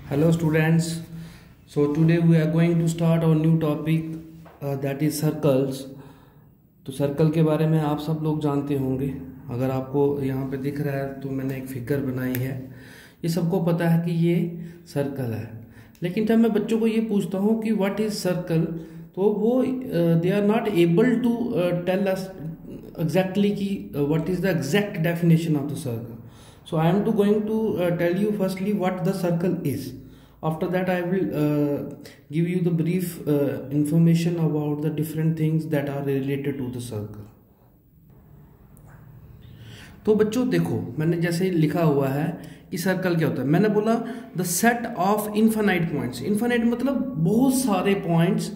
Hello students. So today we are going to start our new topic that is circles. तो circle के बारे में आप सब लोग जानते होंगे। अगर आपको यहाँ पे दिख रहा है तो मैंने एक फिगर बनाई है। ये सबको पता है कि ये सर्कल है, लेकिन जब मैं बच्चों को ये पूछता हूँ कि व्हाट इज सर्कल, तो वो they are not able to tell us exactly कि what is the exact definition of the circle. So I am going to tell you firstly what the circle is. After that I will give you the brief information about the different things that are related to the circle. तो बच्चों देखो, मैंने जैसे लिखा हुआ है कि circle क्या होता है. मैंने बोला the set of infinite points. Infinite मतलब बहुत सारे पॉइंट्स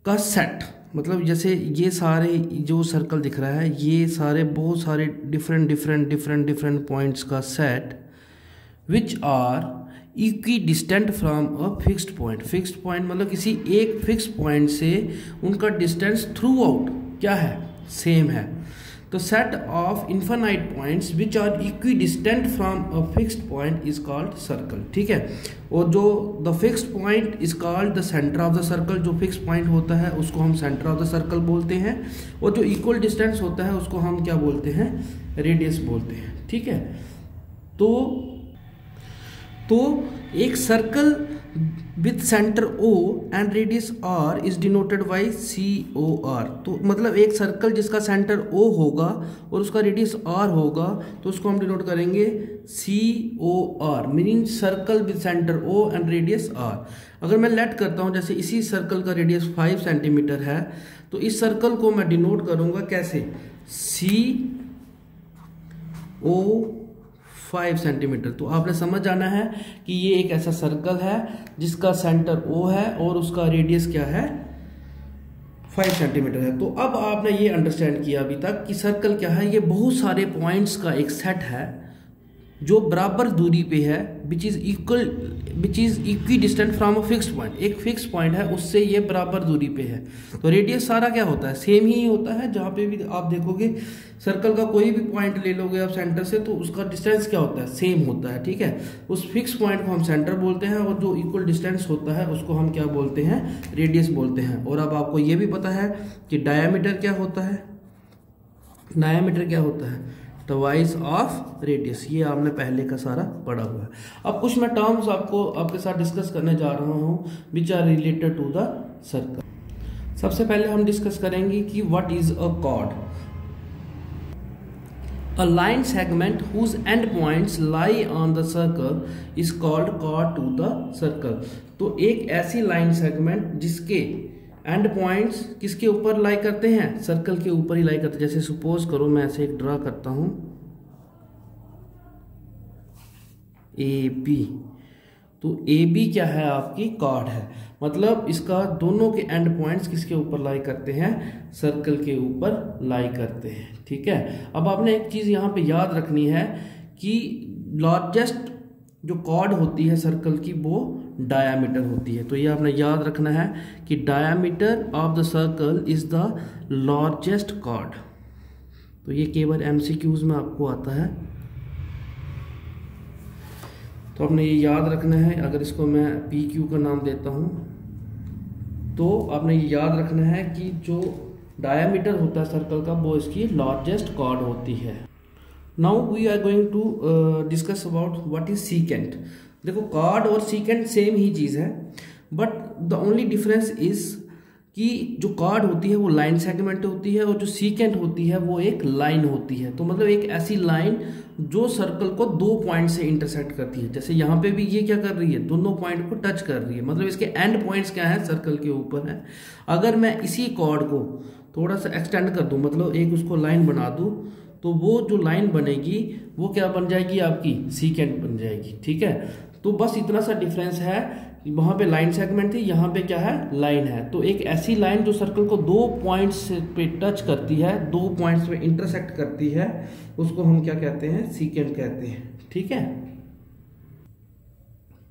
का सेट. मतलब जैसे ये सारे जो सर्कल दिख रहा है, ये सारे बहुत सारे डिफरेंट पॉइंट्स का set which are equidistant from a fixed point. Fixed point मतलब किसी एक फिक्स पॉइंट से उनका डिस्टेंस थ्रू आउट क्या है, सेम है. तो set of infinite points which are equidistant from a fixed point is called circle. ठीक है. और जो the fixed point is called the centre of the circle. जो फिक्स पॉइंट होता है उसको हम सेंटर ऑफ द सर्कल बोलते हैं, और जो इक्वल डिस्टेंस होता है उसको हम क्या बोलते हैं, रेडियस बोलते हैं. ठीक है. तो एक circle with centre O and radius R is denoted by COR. तो मतलब एक सर्कल जिसका सेंटर O होगा और उसका रेडियस R होगा तो उसको हम डिनोट करेंगे COR, meaning circle with centre O and radius R. अगर मैं लेट करता हूं, जैसे इसी सर्कल का रेडियस 5 सेंटीमीटर है, तो इस सर्कल को मैं डिनोट करूंगा कैसे, CO 5 सेंटीमीटर. तो आपने समझ जाना है कि ये एक ऐसा सर्कल है जिसका सेंटर O है और उसका रेडियस क्या है, 5 सेंटीमीटर है. तो अब आपने ये अंडरस्टैंड किया अभी तक कि सर्कल क्या है. ये बहुत सारे पॉइंट्स का एक सेट है जो बराबर दूरी पे है, which is equi distant from a fixed point. एक फिक्स पॉइंट है उससे ये बराबर दूरी पे है. तो रेडियस सारा क्या होता है, सेम ही होता है. जहाँ पे भी आप देखोगे सर्कल का कोई भी पॉइंट ले लोगे आप सेंटर से, तो उसका डिस्टेंस क्या होता है, सेम होता है. ठीक है. उस फिक्स पॉइंट को हम सेंटर बोलते हैं, और जो इक्वल डिस्टेंस होता है उसको हम क्या बोलते हैं, रेडियस बोलते हैं. और अब आपको ये भी पता है कि डायामीटर क्या होता है. डायामीटर क्या होता है, ट्वाइस ऑफ रेडियस. ये आपने पहले का सारा पढ़ा हुआ है. अब कुछ मैं टर्म्स आपके साथ डिस्कस करने जा रहा हूँ which are related to the circle. सबसे पहले हम डिस्कस करेंगे कि what is a chord. A line segment whose end points lie on the circle is called chord to the circle. तो एक ऐसी लाइन सेगमेंट जिसके एंड पॉइंट्स किसके ऊपर लाई करते हैं, सर्कल के ऊपर ही लाई करते हैं. जैसे सपोज करो मैं ऐसे एक ड्रा करता हूं AB. तो AB क्या है, आपकी कॉर्ड है. मतलब इसका दोनों के एंड पॉइंट्स किसके ऊपर लाई करते हैं, सर्कल के ऊपर लाई करते हैं. ठीक है. अब आपने एक चीज यहाँ पे याद रखनी है कि लार्जेस्ट जो कॉर्ड होती है सर्कल की वो डायामीटर होती है. तो ये आपने याद रखना है कि diameter of the circle is the largest chord. तो ये केवल MCQs में आपको आता है, तो आपने ये याद रखना है. अगर इसको मैं PQ का नाम देता हूं तो आपने ये याद रखना है कि जो डायामीटर होता है सर्कल का वो इसकी लार्जेस्ट कॉर्ड होती है. Now we are going to discuss about what is secant. देखो कॉर्ड और सीकेंट सेम ही चीज है, but the only difference is कि जो कॉर्ड होती है वो लाइन सेगमेंट होती है और जो सीकेंट होती है वो एक लाइन होती है. तो मतलब एक ऐसी लाइन जो सर्कल को दो पॉइंट से इंटरसेक्ट करती है. जैसे यहाँ पे भी ये क्या कर रही है, दोनों पॉइंट को टच कर रही है. मतलब इसके एंड पॉइंट्स क्या है, सर्कल के ऊपर है. अगर मैं इसी कॉर्ड को थोड़ा सा एक्सटेंड कर दूं, मतलब एक उसको लाइन बना दूं, तो वो जो लाइन बनेगी वो क्या बन जाएगी, आपकी सीकेंट बन जाएगी. ठीक है. तो बस इतना सा डिफरेंस है. वहां पे लाइन सेगमेंट थी, यहाँ पे क्या है, लाइन है. तो एक ऐसी लाइन जो सर्कल को दो पॉइंट्स पे टच करती है, दो पॉइंट्स पे इंटरसेक्ट करती है, उसको हम क्या कहते हैं, सीकेंट कहते हैं. ठीक है.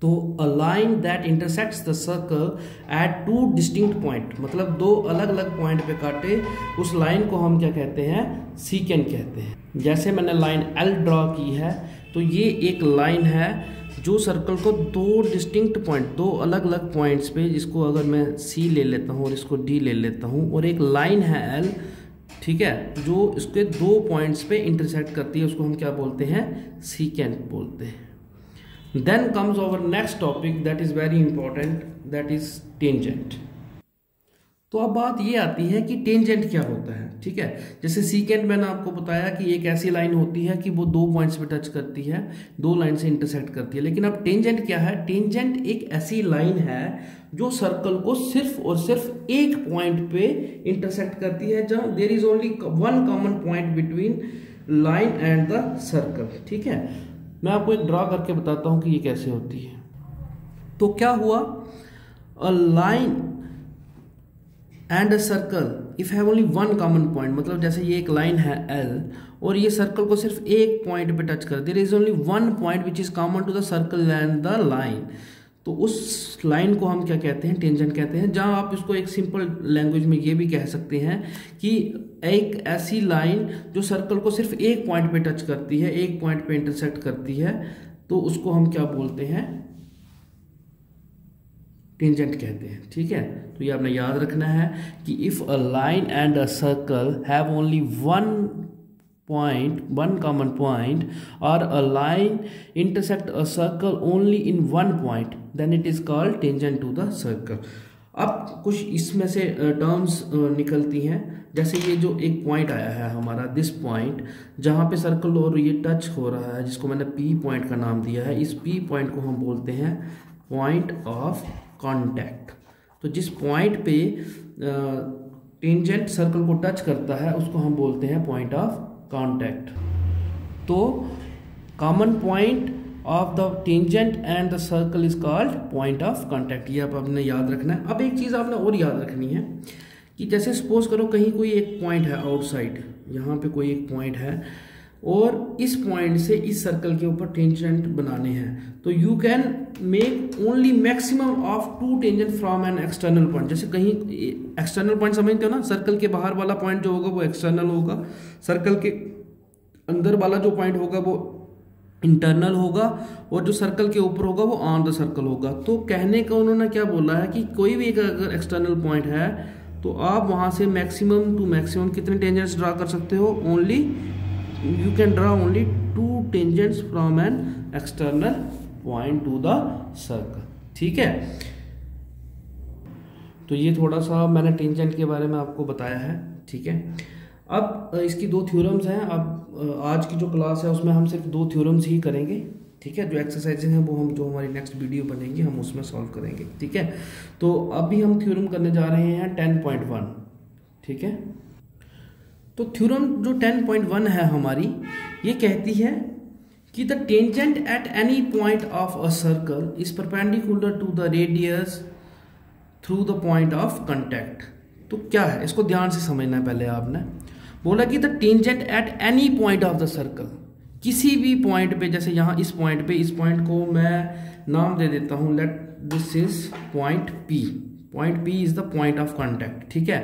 तो a line that intersects the circle eight two distinct point, मतलब दो अलग अलग पॉइंट पे काटे, उस लाइन को हम क्या कहते हैं, सीकेंट कहते हैं. जैसे मैंने लाइन L ड्रॉ की है, तो ये एक लाइन है जो सर्कल को दो डिस्टिंक्ट पॉइंट, दो अलग अलग पॉइंट्स पे, जिसको अगर मैं सी ले लेता हूँ और इसको डी ले लेता हूँ, और एक लाइन है एल, ठीक है, जो इसके दो पॉइंट्स पे इंटरसेक्ट करती है, उसको हम क्या बोलते हैं, सीकेंट बोलते हैं। Then comes our next topic that is very important, that is tangent. तो अब बात ये आती है कि टेंजेंट क्या होता है, ठीक है। जैसे सीकेंट मैंने आपको बताया कि एक ऐसी लाइन होती है कि वो दो पॉइंट्स पे टच करती है, दो लाइन से इंटरसेक्ट करती है। लेकिन अब टेंजेंट क्या है, टेंजेंट एक ऐसी लाइन है जो सर्कल को सिर्फ और सिर्फ एक पॉइंट पे इंटरसेक्ट करती है, जहां there is only one common point between line and the circle, ठीक है। मैं आपको एक ड्रा करके बताता हूं कि ये कैसे होती है। तो क्या हुआ, अ line and a circle if have only one common point, मतलब जैसे ये एक लाइन है एल और ये सर्कल को सिर्फ एक पॉइंट पे टच कर, there is only one point which is common to the circle and the line. तो उस लाइन को हम क्या कहते हैं, टेंजेंट कहते हैं। जहां आप इसको एक सिंपल लैंग्वेज में ये भी कह सकते हैं कि एक ऐसी लाइन जो सर्कल को सिर्फ एक पॉइंट पे टच करती है, एक पॉइंट पे इंटरसेक्ट करती है, तो उसको हम क्या बोलते हैं, टेंजेंट कहते हैं, ठीक है। तो ये आपने याद रखना है कि if a line and a circle have only one point, one common point, और a line intersect a circle only in one point, then it is called tangent to the circle. अब कुछ इसमें से टर्म्स निकलती हैं, जैसे ये जो एक पॉइंट आया है हमारा, दिस पॉइंट, जहाँ पे सर्कल और ये टच हो रहा है, जिसको मैंने पी पॉइंट का नाम दिया है, इस पी पॉइंट को हम बोलते हैं पॉइंट ऑफ कांटेक्ट। तो जिस पॉइंट पे टेंजेंट सर्कल को टच करता है उसको हम बोलते हैं पॉइंट ऑफ कांटेक्ट। तो common point of the tangent and the circle is called point of contact. ये आप आपने याद रखना है। अब एक चीज़ आपने और याद रखनी है कि जैसे सपोज करो कहीं कोई एक पॉइंट है आउटसाइड, यहाँ पे कोई एक पॉइंट है और इस पॉइंट से इस सर्कल के ऊपर टेंजेंट बनाने हैं, तो you can make only maximum of two tangent from an external point. जैसे कहीं एक्सटर्नल पॉइंट समझते हो ना, सर्कल के बाहर वाला पॉइंट जो होगा वो एक्सटर्नल होगा, सर्कल के अंदर वाला जो पॉइंट होगा वो इंटरनल होगा, और जो सर्कल के ऊपर होगा वो ऑन द सर्कल होगा। तो कहने का उन्होंने क्या बोला है कि कोई भी एक अगर एक्सटर्नल पॉइंट है तो आप वहां से मैक्सिमम टू मैक्सिमम कितने टेंजेंट्स ड्रा कर सकते हो, only you can draw only two tangents from an external point to the circle, ठीक है। तो ये थोड़ा सा मैंने टेंजेंट के बारे में आपको बताया है, ठीक है। अब इसकी दो थ्योरम्स हैं। अब आज की जो क्लास है उसमें हम सिर्फ दो थ्योरम्स ही करेंगे, ठीक है। जो एक्सरसाइजेज हैं वो हम जो हमारी नेक्स्ट वीडियो बनेगी हम उसमें सॉल्व करेंगे, ठीक है। तो अभी हम थ्योरम करने जा रहे हैं 10.1, ठीक है। तो थ्योरम जो 10.1 है हमारी, ये कहती है कि the tangent at any point of a circle is perpendicular to the radius through the point of contact. तो क्या है, इसको ध्यान से समझना है। पहले आपने बोला कि the tangent at any point of the circle, किसी भी पॉइंट पे, जैसे यहाँ इस पॉइंट पे, इस पॉइंट को मैं नाम दे देता हूँ, let this is point P. Point P is the point of contact, ठीक है।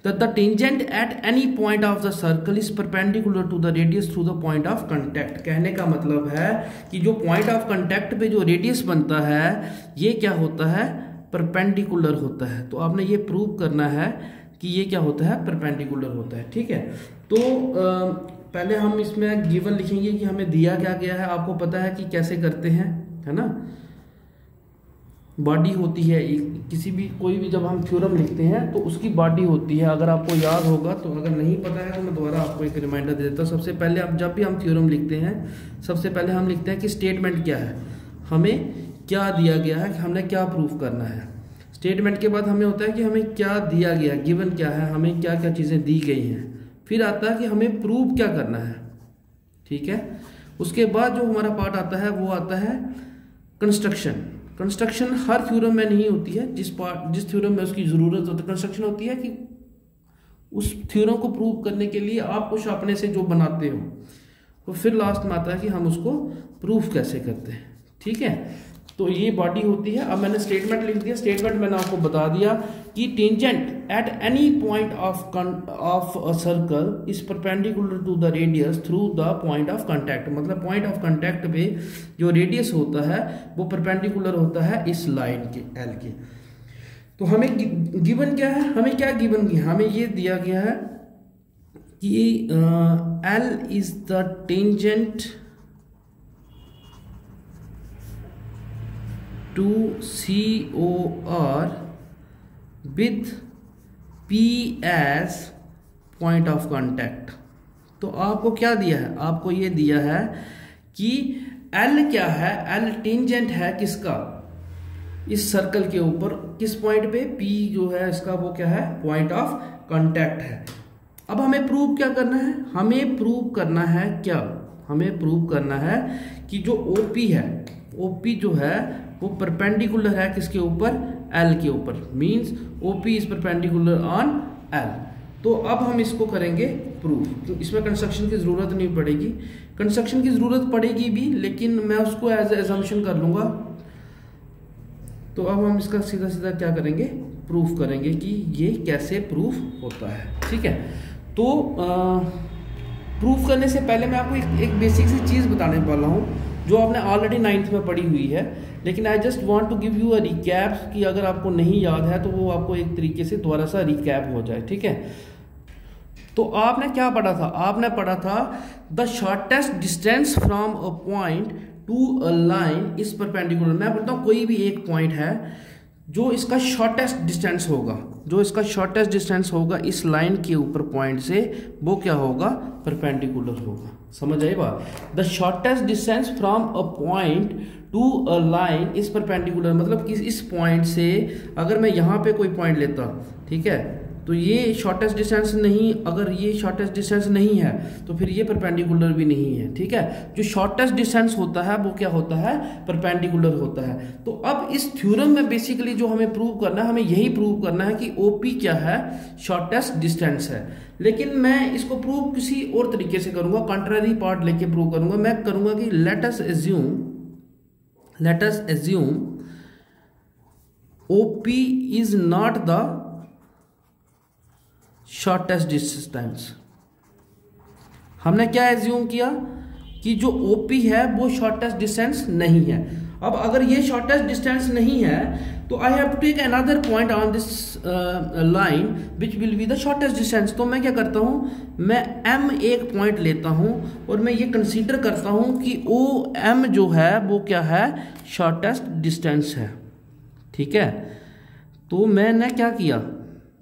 the tangent at any point of the circle is perpendicular to the radius through the point of contact। कहने का मतलब है कि जो point of contact पे जो रेडियस बनता है ये क्या होता है, परपेंडिकुलर होता है। तो आपने ये प्रूव करना है कि ये क्या होता है, परपेंडिकुलर होता है, ठीक है। तो पहले हम इसमें गिवन लिखेंगे कि हमें दिया क्या गया है। आपको पता है कि कैसे करते हैं, है ना। बॉडी होती है किसी भी, कोई भी जब हम थ्योरम लिखते हैं तो उसकी बॉडी होती है। अगर आपको याद होगा तो, अगर नहीं पता है तो मैं दोबारा आपको एक रिमाइंडर दे देता हूँ। सबसे पहले अब जब भी हम थ्योरम लिखते हैं, सबसे पहले हम लिखते हैं कि स्टेटमेंट क्या है, हमें क्या दिया गया है, कि हमने क्या प्रूफ करना है। स्टेटमेंट के बाद हमें होता है कि हमें क्या दिया गया, गिवन क्या है, हमें क्या क्या चीज़ें दी गई हैं। फिर आता है कि हमें प्रूव क्या करना है, ठीक है। उसके बाद जो हमारा पार्ट आता है वो आता है कंस्ट्रक्शन। कंस्ट्रक्शन हर थ्योरम में नहीं होती है, जिस थ्योरम में उसकी ज़रूरत होती है। कंस्ट्रक्शन होती है कि उस थ्योरम को प्रूव करने के लिए आप कुछ अपने से जो बनाते हो, तो फिर लास्ट में आता है कि हम उसको प्रूफ कैसे करते हैं, ठीक है। तो ये बॉडी होती है। अब मैंने स्टेटमेंट लिख दिया। स्टेटमेंट मैंने आपको बता दिया कि tangent at any point of a circle is perpendicular to the radius through the point of contact. मतलब पॉइंट ऑफ कांटेक्ट पे जो रेडियस होता है वो परपेंडिकुलर होता है इस लाइन के एल के। तो हमें गिवन क्या है, हमें क्या गिवन किया, हमें ये दिया गया है कि L is the tangent to COR with P as point of contact. तो आपको क्या दिया है, आपको ये दिया है कि L क्या है, L टेंजेंट है किसका, इस सर्कल के ऊपर, किस पॉइंट पे, P जो है इसका वो क्या है, पॉइंट ऑफ कांटेक्ट है। अब हमें प्रूव क्या करना है, हमें प्रूव करना है क्या, हमें प्रूव करना है कि जो OP है, OP जो है वो परपेंडिकुलर है किसके ऊपर, L के ऊपर, means OP is perpendicular on L। तो अब हम इसको करेंगे प्रूफ। तो इसमें कंस्ट्रक्शन की जरूरत नहीं पड़ेगी, कंस्ट्रक्शन की जरूरत पड़ेगी भी लेकिन मैं उसको एज एजम्पशन कर लूंगा। तो अब हम इसका सीधा सीधा क्या करेंगे, प्रूफ करेंगे कि ये कैसे प्रूफ होता है। ठीक है, तो प्रूफ करने से पहले मैं आपको एक बेसिक सी चीज़ बताने वाला हूँ जो आपने ऑलरेडी 9th में पढ़ी हुई है, लेकिन I just want to give you a recap कि अगर आपको नहीं याद है तो वो आपको एक तरीके से दोबारा सा रिकैप हो जाए। ठीक है, तो आपने क्या पढ़ा था, आपने पढ़ा था the shortest distance from a point to a line is perpendicular. मैं बोलता हूँ कोई भी एक पॉइंट है जो इसका शॉर्टेस्ट डिस्टेंस होगा, जो इसका शॉर्टेस्ट डिस्टेंस होगा इस लाइन के ऊपर पॉइंट से, वो क्या होगा, परपेंडिकुलर होगा। समझ आई बात, the shortest distance from a point to a line is perpendicular, मतलब कि इस पॉइंट से अगर मैं यहाँ पे कोई पॉइंट लेता, ठीक है, तो ये शॉर्टेस्ट डिस्टेंस नहीं, अगर ये शॉर्टेस्ट डिस्टेंस नहीं है तो फिर ये परपेंडिकुलर भी नहीं है। ठीक है, जो शॉर्टेस्ट डिस्टेंस होता है वो क्या होता है, परपेंडिकुलर होता है। तो अब इस थ्योरम में बेसिकली जो हमें प्रूव करना है, हमें यही प्रूव करना है कि OP क्या है, शॉर्टेस्ट डिस्टेंस है। लेकिन मैं इसको प्रूव किसी और तरीके से करूंगा, कंट्रारी पार्ट लेके प्रूव करूंगा। मैं करूंगा कि let us assume OP is not the shortest distance. हमने क्या एज्यूम किया कि जो OP है वो शॉर्टेस्ट डिस्टेंस नहीं है। अब अगर ये शॉर्टेस्ट डिस्टेंस नहीं है तो I have to take another point on this line which will be the shortest distance. तो मैं क्या करता हूँ, मैं M एक पॉइंट लेता हूँ और मैं ये कंसीडर करता हूँ कि OM जो है वो क्या है, शॉर्टेस्ट डिस्टेंस है। ठीक है, तो मैंने क्या किया,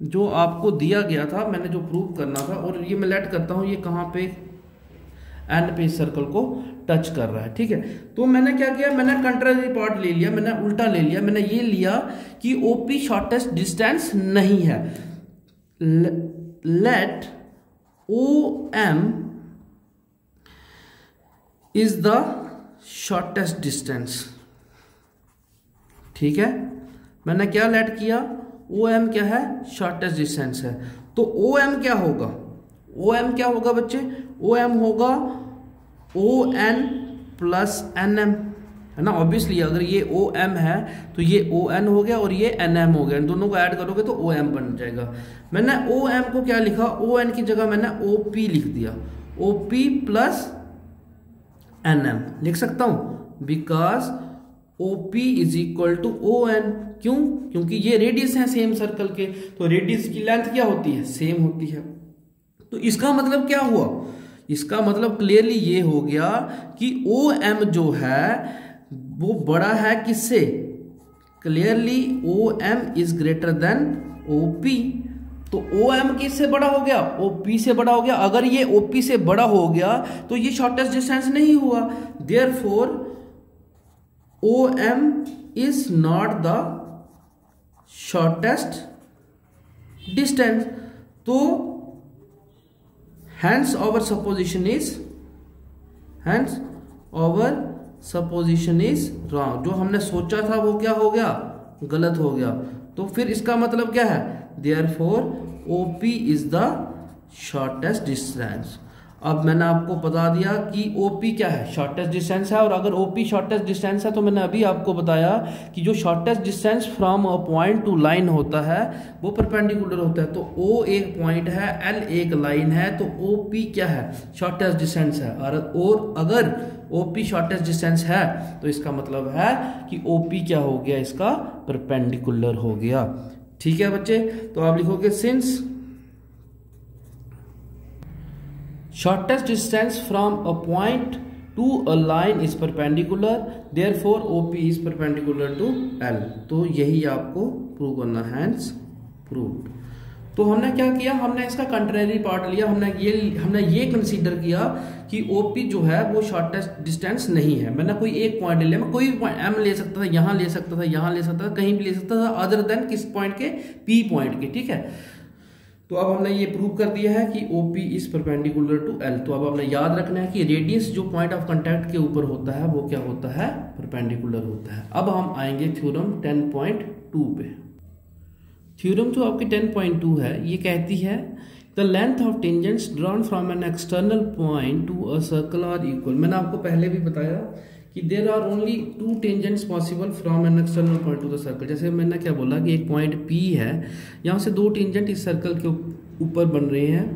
जो आपको दिया गया था, मैंने जो प्रूव करना था, और ये मैं लेट करता हूँ ये कहाँ पे, एंड पे इस सर्कल को टच कर रहा है। ठीक है, तो मैंने क्या किया, मैंने कंट्रारी पार्ट ले लिया, मैंने उल्टा ले लिया, मैंने ये लिया कि OP शॉर्टेस्ट डिस्टेंस नहीं है। Let OM is the shortest distance. ठीक है, मैंने क्या लेट किया, OM क्या है, शॉर्टेस्ट डिस्टेंस है। तो OM क्या होगा, OM क्या होगा बच्चे, OM होगा ON प्लस NM, है ना। ऑब्वियसली अगर ये OM है तो ये ON हो गया और ये NM हो गया, इन दोनों को ऐड करोगे तो OM बन जाएगा। मैंने OM को क्या लिखा, ON की जगह मैंने OP लिख दिया, OP प्लस NM लिख सकता हूं, because OP is equal to ON। क्यों, क्योंकि ये रेडियस है सेम सर्कल के, तो रेडियस की लेंथ क्या होती है, सेम होती है। तो इसका मतलब क्या हुआ, इसका मतलब क्लियरली ये हो गया कि OM जो है वो बड़ा है किससे, clearly OM is greater than OP। तो OM किससे बड़ा हो गया, OP से बड़ा हो गया। अगर ये OP से बड़ा हो गया तो ये शॉर्टेस्ट डिस्टेंस नहीं हुआ, therefore OM is not the shortest distance. तो hence our supposition is wrong। जो हमने सोचा था वो क्या हो गया, गलत हो गया। तो फिर इसका मतलब क्या है, therefore OP is the shortest distance। अब मैंने आपको बता दिया कि OP क्या है, शॉर्टेस्ट डिस्टेंस है। और अगर OP शॉर्टेस्ट डिस्टेंस है तो मैंने अभी आपको बताया कि जो shortest distance from a point to line होता है वो परपेंडिकुलर होता है। तो O एक पॉइंट है, L एक लाइन है, तो OP क्या है, शॉर्टेस्ट डिस्टेंस है। और अगर OP शॉर्टेस्ट डिस्टेंस है तो इसका मतलब है कि OP क्या हो गया, इसका परपेंडिकुलर हो गया। ठीक है बच्चे, तो आप लिखोगे since shortest distance from a point to a line is perpendicular, therefore OP is perpendicular to L। तो यही आपको प्रूव करना है, hence proved। तो हमने क्या किया, हमने इसका कंट्रेरी पार्ट लिया। हमने ये कंसीडर किया कि OP जो है वो शॉर्टेस्ट डिस्टेंस नहीं है। मैंने कोई एक पॉइंट ले लिया, मैं कोई भी पॉइंट M ले सकता था, यहाँ ले सकता था, यहाँ ले सकता था, कहीं भी ले सकता था अदर देन किस पॉइंट के, P पॉइंट के। ठीक है, तो अब हमने ये प्रूव कर दिया है कि OP is perpendicular to L। तो अब हमने याद रखना है कि रेडियस जो पॉइंट ऑफ कांटेक्ट के ऊपर होता है वो क्या होता है, परपेंडिकुलर होता है। अब हम आएंगे थ्योरम 10.2 पे। थ्योरम जो आपकी 10.2 है ये कहती है the length of tangents drawn from an external point to a circle are equal. मैंने आपको पहले भी बताया कि there are only 2 tangents possible from an external point to the circle. जैसे मैंने क्या बोला कि एक पॉइंट P है, यहाँ से 2 टेंजेंट इस सर्कल के ऊपर बन रहे हैं।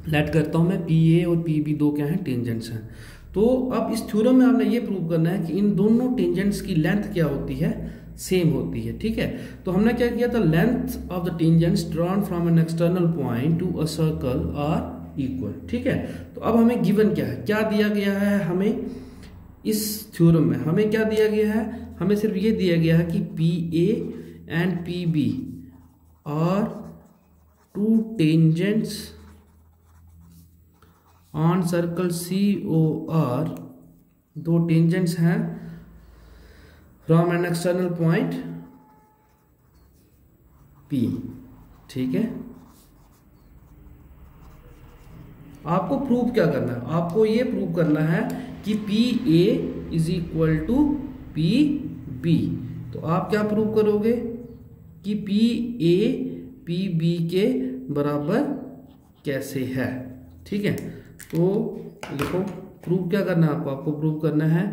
लेट करता हूँ मैं PA और PB दो क्या हैं, टेंजेंट्स हैं। तो अब इस थ्योरम में हमने ये प्रूव करना है कि इन दोनों टेंजेंट्स की लेंथ क्या होती है, सेम होती है। ठीक है, तो हमने क्या किया था, length of the tangents drawn from an external point to a circle are equal. ठीक है, तो अब हमें गिवन क्या है, क्या दिया गया है हमें इस थ्योरम में, हमें क्या दिया गया है, हमें सिर्फ ये दिया गया है कि PA and PB are 2 tangents on circle COR, 2 tangents हैं from an external point P। ठीक है, आपको प्रूव क्या करना है, आपको ये प्रूव करना है कि PA is equal to PB। तो आप क्या प्रूव करोगे कि PA PB के बराबर कैसे है। ठीक है, तो देखो प्रूव क्या करना है आपको प्रूव करना है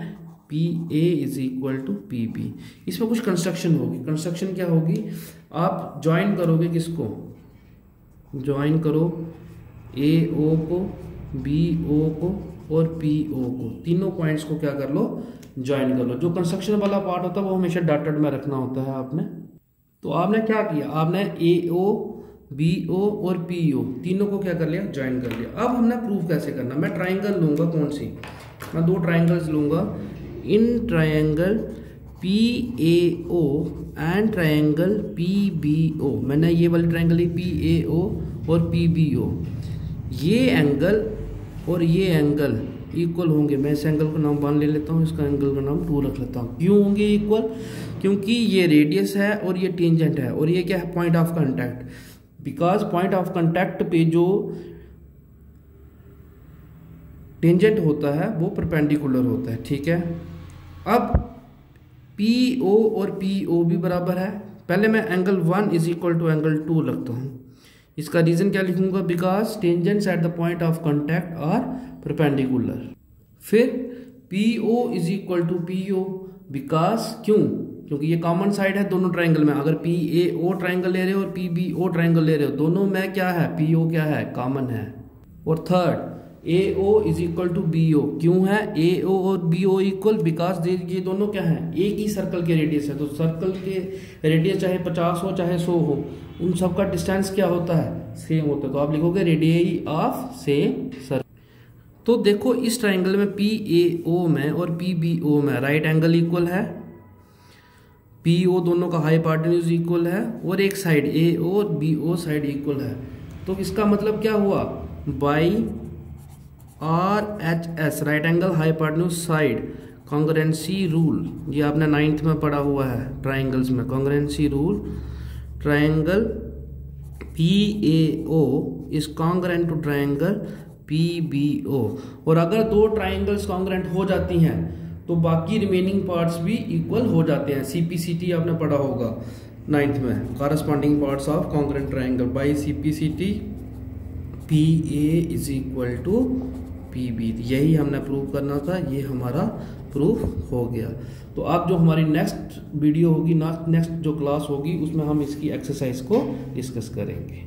PA is equal to PB। इसमें कुछ कंस्ट्रक्शन होगी। कंस्ट्रक्शन क्या होगी, आप ज्वाइन करोगे किसको, ज्वाइन करो AO को, BO को और PO को, तीनों पॉइंट्स को क्या कर लो, ज्वाइन कर लो। जो कंस्ट्रक्शन वाला पार्ट होता है वो हमेशा डॉटेड में रखना होता है आपने। तो आपने क्या किया, आपने AO BO और PO तीनों को क्या कर लिया, ज्वाइन कर लिया। अब हमने प्रूव कैसे करना, मैं ट्राइंगल लूंगा, कौन सी, मैं 2 ट्राइंगल्स लूंगा, in triangle PAO and triangle PBO। मैंने ये वाली ट्राइंगल ली PAO और PBO, ये एंगल और ये एंगल इक्वल होंगे। मैं इस एंगल का नाम 1 ले लेता हूँ, इसका एंगल का नाम 2 रख लेता हूँ। क्यों होंगे इक्वल, क्योंकि ये रेडियस है और ये टेंजेंट है और ये क्या है, point of contact. Because point of contact पे जो टेंजेंट होता है वो परपेंडिकुलर होता है। ठीक है, अब PO और PO भी बराबर है। पहले मैं angle 1 is equal to angle 2 लगता हूँ। इसका रीजन क्या लिखूंगा, because tangents at the point of contact are perpendicular. फिर PO is equal to PO, because क्योंकि ये कॉमन साइड है दोनों ट्राइंगल में। अगर PAO ट्राइंगल ले रहे हो और PBO ट्राइंगल ले रहे हो, दोनों में क्या है, PO क्या है, कॉमन है। और third AO is equal to BO, क्यों है AO और BO इक्वल, बिकॉज ये दोनों क्या है, एक ही सर्कल के रेडियस है। तो सर्कल के रेडियस चाहे 50 हो चाहे 100 हो, उन सब का डिस्टेंस क्या होता है, सेम होता है। तो आप लिखोगे रेडियस ऑफ सेम सर्कल। तो देखो इस ट्राइंगल में PAO में और PBO में राइट एंगल इक्वल है, PO दोनों का हाइपोटेन्यूज इक्वल है और एक साइड AO और BO साइड इक्वल है। तो इसका मतलब क्या हुआ, by RHS right angle hypotenuse side congruency rule, ये आपने 9th में पढ़ा हुआ है ट्राइंगल्स में, congruency rule, triangle PAO is congruent to triangle PBO। और अगर 2 ट्राइंगल्स कॉन्ग्रुएंट हो जाती हैं तो बाकी रिमेनिंग पार्ट्स भी इक्वल हो जाते हैं। CPCT आपने पढ़ा होगा 9th में, corresponding parts of congruent triangle, by CPCT P A is equal to P B, यही हमने प्रूव करना था, ये हमारा प्रूफ हो गया। तो अब जो हमारी नेक्स्ट वीडियो होगी, नेक्स्ट जो क्लास होगी, उसमें हम इसकी एक्सरसाइज को डिस्कस करेंगे।